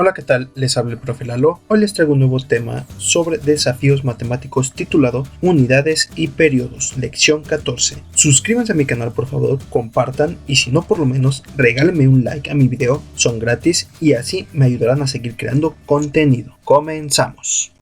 Hola, ¿qué tal? Les habla el profe Lalo. Hoy les traigo un nuevo tema sobre desafíos matemáticos titulado Unidades y Periodos, lección 14. Suscríbanse a mi canal, por favor, compartan y si no, por lo menos regálenme un like a mi video, son gratis y así me ayudarán a seguir creando contenido. Comenzamos.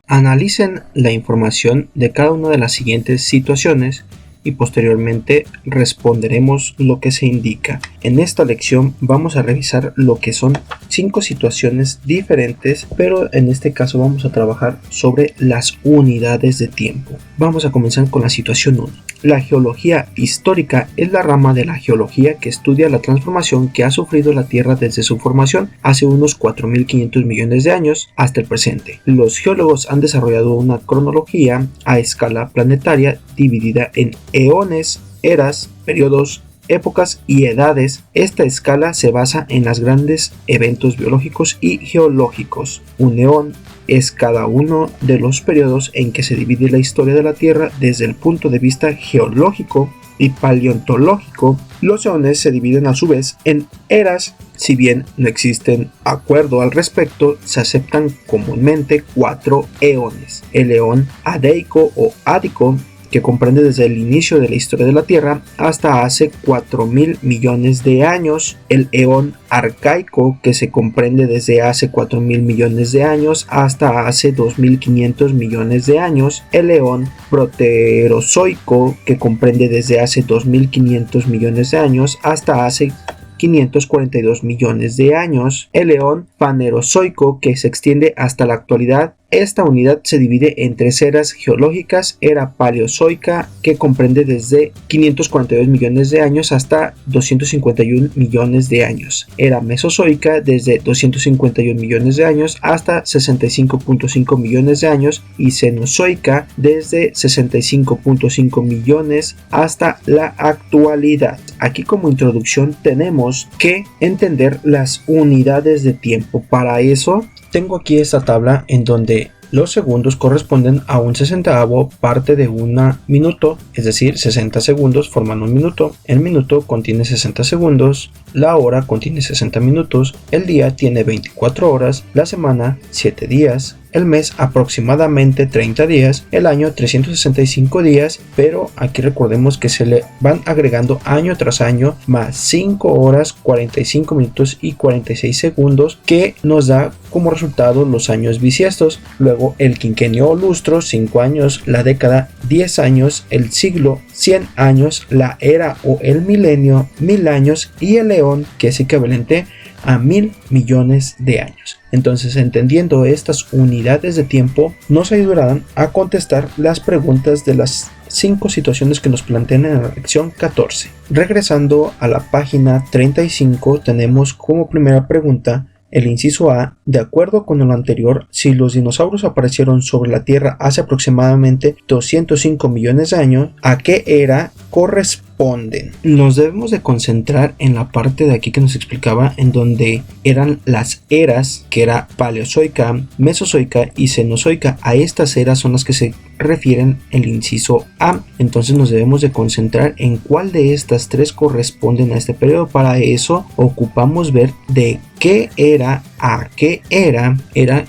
Analicen la información de cada una de las siguientes situaciones y posteriormente responderemos lo que se indica. En esta lección vamos a revisar lo que son 5 situaciones diferentes, pero en este caso vamos a trabajar sobre las unidades de tiempo. Vamos a comenzar con la situación 1. La geología histórica es la rama de la geología que estudia la transformación que ha sufrido la Tierra desde su formación hace unos 4.500 millones de años hasta el presente. Los geólogos han desarrollado una cronología a escala planetaria dividida en eones, eras, periodos, épocas y edades. Esta escala se basa en los grandes eventos biológicos y geológicos. Un eón es cada uno de los periodos en que se divide la historia de la Tierra desde el punto de vista geológico y paleontológico. Los eones se dividen a su vez en eras. Si bien no existen acuerdo al respecto, se aceptan comúnmente 4 eones. El eón adeico o ádico, que comprende desde el inicio de la historia de la Tierra hasta hace 4.000 millones de años, el eón arcaico, que se comprende desde hace 4.000 millones de años hasta hace 2.500 millones de años, el eón proterozoico, que comprende desde hace 2.500 millones de años hasta hace 542 millones de años, el eón fanerozoico, que se extiende hasta la actualidad. Esta unidad se divide en 3 eras geológicas: era paleozoica, que comprende desde 542 millones de años hasta 251 millones de años, era mesozoica desde 251 millones de años hasta 65.5 millones de años y cenozoica desde 65.5 millones hasta la actualidad. Aquí como introducción tenemos que entender las unidades de tiempo. Para eso tengo aquí esta tabla en donde los segundos corresponden a un 60avo parte de un minuto, es decir, 60 segundos forman un minuto. El minuto contiene 60 segundos, la hora contiene 60 minutos, el día tiene 24 horas, la semana 7 días, el mes aproximadamente 30 días, el año 365 días, pero aquí recordemos que se le van agregando año tras año más 5 horas, 45 minutos y 46 segundos, que nos da como resultado los años bisiestos. Luego el quinquenio o lustro, 5 años, la década, 10 años, el siglo, 100 años, la era o el milenio, 1000 años y el eón, que es equivalente a 1.000 millones de años. Entonces, entendiendo estas unidades de tiempo, nos ayudarán a contestar las preguntas de las 5 situaciones que nos plantean en la lección 14. Regresando a la página 35, tenemos como primera pregunta el inciso A: de acuerdo con lo anterior, si los dinosaurios aparecieron sobre la Tierra hace aproximadamente 205 millones de años, ¿a qué era corresponden? Nos debemos de concentrar en la parte de aquí que nos explicaba, en donde eran las eras, que era paleozoica, mesozoica y cenozoica. A estas eras son las que se refieren el inciso A. Entonces nos debemos de concentrar en cuál de estas 3 corresponden a este periodo. Para eso ocupamos ver de qué era a qué era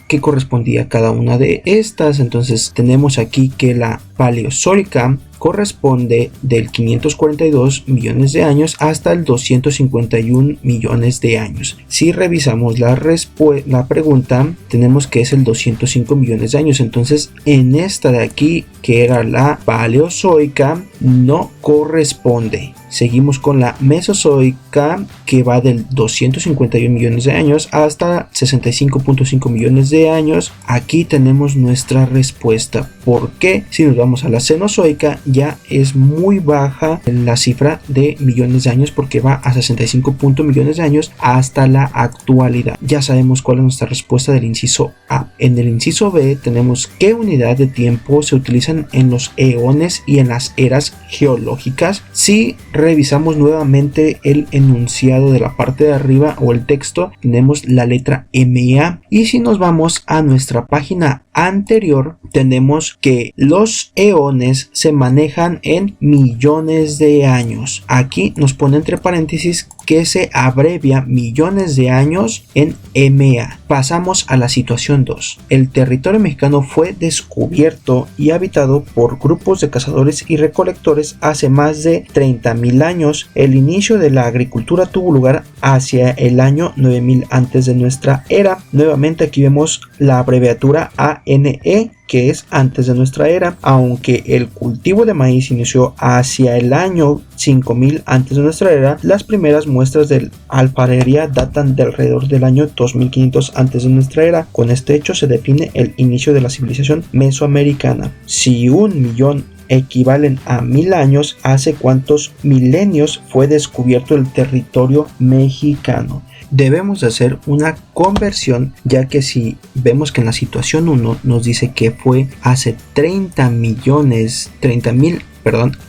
que correspondía cada una de estas. Entonces tenemos aquí que la paleozoica corresponde del 542 millones de años hasta el 251 millones de años. Si revisamos la pregunta, tenemos que es el 205 millones de años. Entonces en esta de aquí, que era la paleozoica, no corresponde. Seguimos con la mesozoica, que va del 251 millones de años hasta 65.5 millones de años. Aquí tenemos nuestra respuesta. ¿Por qué? Si nos vamos a la cenozoica, ya es muy baja la cifra de millones de años, porque va a 65 millones de años hasta la actualidad. Ya sabemos cuál es nuestra respuesta del inciso A. En el inciso B tenemos qué unidad de tiempo se utilizan en los eones y en las eras geológicas. Si revisamos nuevamente el enunciado de la parte de arriba o el texto, tenemos la letra MA, y si nos vamos a nuestra página anterior, tenemos que los eones se manejan en millones de años. Aquí nos pone entre paréntesis que se abrevia millones de años en MA. Pasamos a la situación 2. El territorio mexicano fue descubierto y habitado por grupos de cazadores y recolectores hace más de 30.000 años. El inicio de la agricultura tuvo lugar hacia el año 9000 antes de nuestra era. Nuevamente aquí vemos la abreviatura ANE, que es antes de nuestra era, aunque el cultivo de maíz inició hacia el año 5000 antes de nuestra era. Las primeras muestras de alfarería datan de alrededor del año 2500 antes de nuestra era. Con este hecho se define el inicio de la civilización mesoamericana. Si 1.000.000 equivalen a 1000 años, ¿hace cuántos milenios fue descubierto el territorio mexicano? Debemos hacer una conversión, ya que si vemos que en la situación 1 nos dice que fue hace 30.000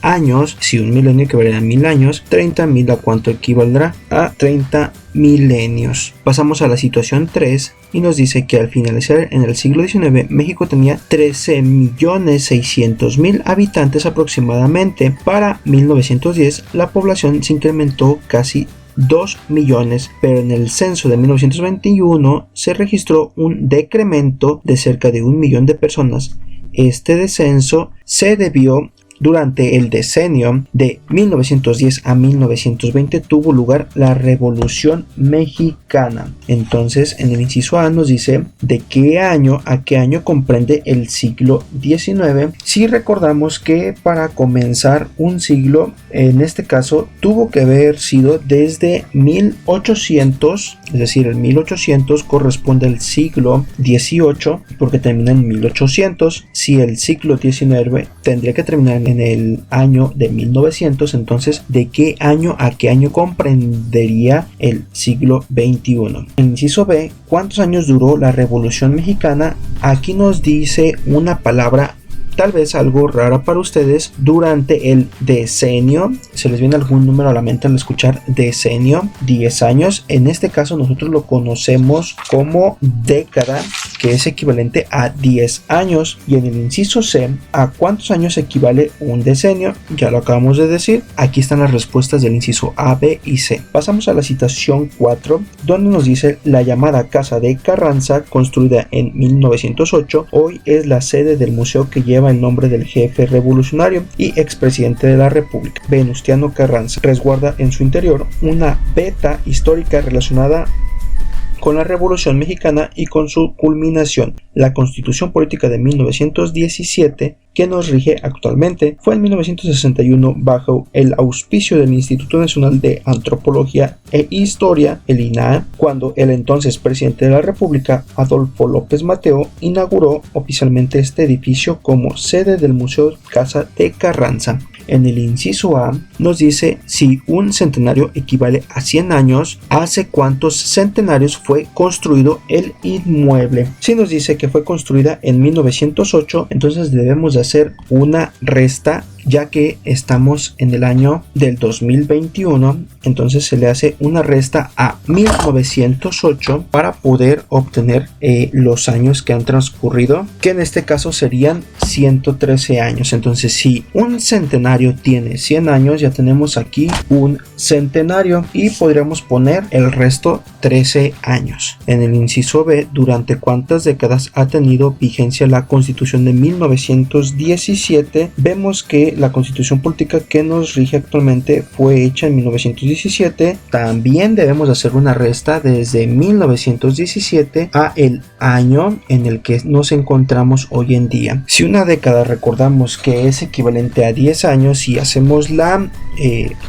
años, si un milenio equivale a 1000 años, 30.000 a cuánto equivaldrá a 30 milenios. Pasamos a la situación 3 y nos dice que al finalizar en el siglo XIX, México tenía 13.600.000 habitantes aproximadamente. Para 1910 la población se incrementó casi 2 millones, pero en el censo de 1921 se registró un decremento de cerca de 1 millón de personas. Este descenso se debió durante el decenio de 1910 a 1920 tuvo lugar la Revolución Mexicana. Entonces, en el inciso A nos dice de qué año a qué año comprende el siglo XIX. Si recordamos que para comenzar un siglo, en este caso, tuvo que haber sido desde 1800, es decir, el 1800 corresponde al siglo XVIII porque termina en 1800. Si el siglo XIX tendría que terminar en el año de 1900, entonces ¿de qué año a qué año comprendería el siglo XXI? En inciso B, ¿cuántos años duró la Revolución Mexicana? Aquí nos dice una palabra tal vez algo rara para ustedes. Durante el decenio, ¿se les viene algún número a la mente al escuchar decenio? 10 años. En este caso nosotros lo conocemos como década, que es equivalente a 10 años. Y en el inciso C, ¿a cuántos años equivale un decenio? Ya lo acabamos de decir. Aquí están las respuestas del inciso A, B y C. Pasamos a la situación 4, donde nos dice la llamada Casa de Carranza, construida en 1908, hoy es la sede del museo que lleva el nombre del jefe revolucionario y expresidente de la República, Venustiano Carranza. Resguarda en su interior una beta histórica relacionada con la Revolución Mexicana y con su culminación. La Constitución Política de 1917, que nos rige actualmente, fue en 1961 bajo el auspicio del Instituto Nacional de Antropología e Historia, el INAH, cuando el entonces presidente de la República, Adolfo López Mateo, inauguró oficialmente este edificio como sede del Museo Casa de Carranza. En el inciso A nos dice si un centenario equivale a 100 años, ¿hace cuántos centenarios fue construido el inmueble? Si nos dice que fue construida en 1908, entonces debemos de hacer una resta, ya que estamos en el año del 2021, entonces se le hace una resta a 1908 para poder obtener los años que han transcurrido, que en este caso serían 113 años. Entonces, si un centenario tiene 100 años, ya tenemos aquí un centenario y podríamos poner el resto 13 años. En el inciso B, ¿durante cuántas décadas ha tenido vigencia la Constitución de 1917? Vemos que la Constitución Política que nos rige actualmente fue hecha en 1917. También debemos hacer una resta desde 1917 a el año en el que nos encontramos hoy en día. Si una década recordamos que es equivalente a 10 años y hacemos la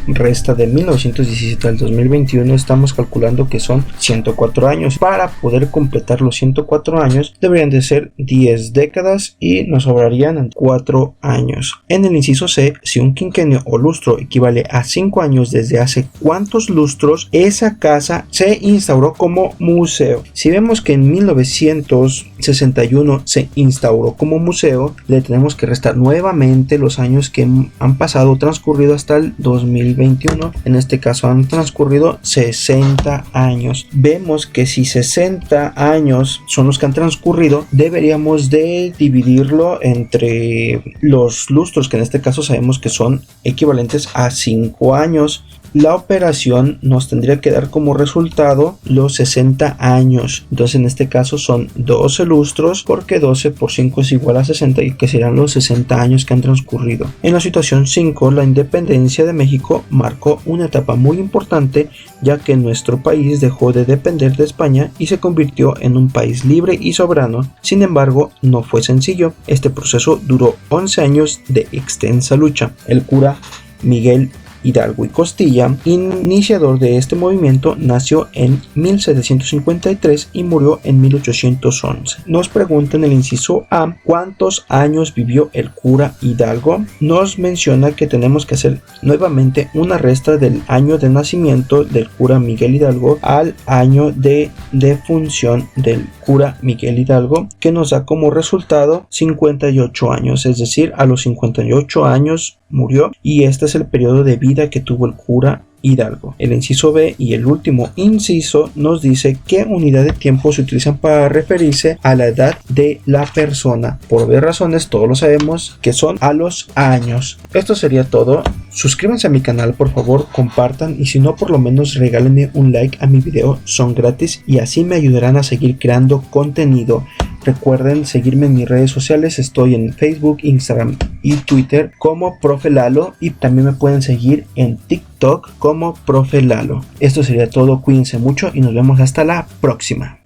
resta de 1917 al 2021, estamos calculando que son 104 años. Para poder completar los 104 años deberían de ser 10 décadas y nos sobrarían 4 años. En el inciso C, si un quinquenio o lustro equivale a 5 años, desde hace cuántos lustros esa casa se instauró como museo. Si vemos que en 1961 se instauró como museo, le tenemos que restar nuevamente los años que han pasado, transcurrido hasta el 2021. En este caso han transcurrido 60 años. Vemos que si 60 años son los que han transcurrido, deberíamos de dividirlo entre los lustros, que en este caso sabemos que son equivalentes a 5 años. La operación nos tendría que dar como resultado los 60 años. Entonces en este caso son 12 lustros, porque 12 por 5 es igual a 60, y que serán los 60 años que han transcurrido. En la situación 5, la independencia de México marcó una etapa muy importante, ya que nuestro país dejó de depender de España y se convirtió en un país libre y soberano. Sin embargo, no fue sencillo. Este proceso duró 11 años de extensa lucha. El cura Miguel Hidalgo y Costilla, iniciador de este movimiento, nació en 1753 y murió en 1811. Nos pregunta en el inciso A, ¿cuántos años vivió el cura Hidalgo? Nos menciona que tenemos que hacer nuevamente una resta del año de nacimiento del cura Miguel Hidalgo al año de defunción del cura Miguel Hidalgo, que nos da como resultado 58 años, es decir, a los 58 años murió, y este es el periodo de vida que tuvo el cura Hidalgo. El inciso B y el último inciso nos dice qué unidad de tiempo se utilizan para referirse a la edad de la persona. Por obvias razones, todos lo sabemos que son a los años. Esto sería todo. Suscríbanse a mi canal, por favor, compartan, y si no, por lo menos regálenme un like a mi video, son gratis y así me ayudarán a seguir creando contenido. Recuerden seguirme en mis redes sociales, estoy en Facebook, Instagram y Twitter como Profe Lalo, y también me pueden seguir en TikTok como Profe Lalo. Esto sería todo, cuídense mucho y nos vemos hasta la próxima.